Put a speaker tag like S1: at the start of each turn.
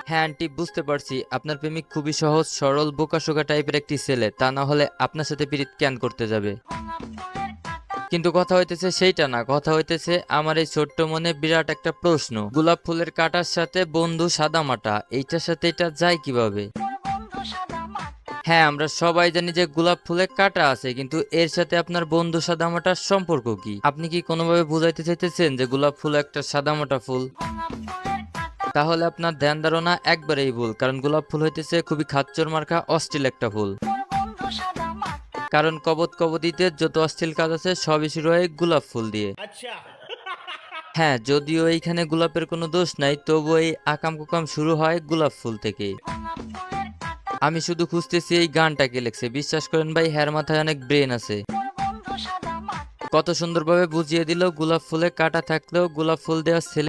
S1: হ্যাঁ আন্টি, বুঝতে পারছি আপনার প্রেমিক খুবই সহজ সরল বোকাশোকা টাইপের একটি ছেলে, তা না হলে আপনার সাথে পিরিত ক্যান করতে যাবে। কিন্তু কথা হইতেছে সেইটা না, কথা হইতেছে আমার এই ছোট্ট মনে বিরাট একটা প্রশ্ন, গোলাপ ফুলের কাটার সাথে বন্ধু সাদামাটা, এইটার সাথে এটা যায় কিভাবে? হ্যাঁ আমরা সবাই জানি যে গোলাপ ফুলে কাটা আছে, কিন্তু এর সাথে আপনার বন্ধু সাদামাটার সম্পর্ক কি? আপনি কি কোনোভাবে বুঝাইতে চাইতেছেন যে গোলাপ ফুল একটা সাদামাটা ফুল? তাহলে আপনার ধ্যান ধারণা একবারেই ভুল, কারণ গোলাপ ফুল হইতেছে খুবই খাচ্চর মার্কা অশ্লীল একটা ফুল। কারণ কবত কবতিতে যত অশ্লীল কাজ আছে সবই শুরু হয় গোলাপ ফুল দিয়ে। হ্যাঁ, যদিও এইখানে গোলাপের কোনো দোষ নাই, তবু এই আকাম কুকাম শুরু হয় গোলাপ ফুল থেকে। আমি শুধু খুঁজতেছি এই গানটা কে লিখছে, বিশ্বাস করেন ভাই হ্যার মাথায় অনেক ব্রেন আছে। কত সুন্দরভাবে বুঝিয়ে দিল গোলাপ ফুলে কাটা থাকলেও গোলাপ ফুল দেওয়া ছেলে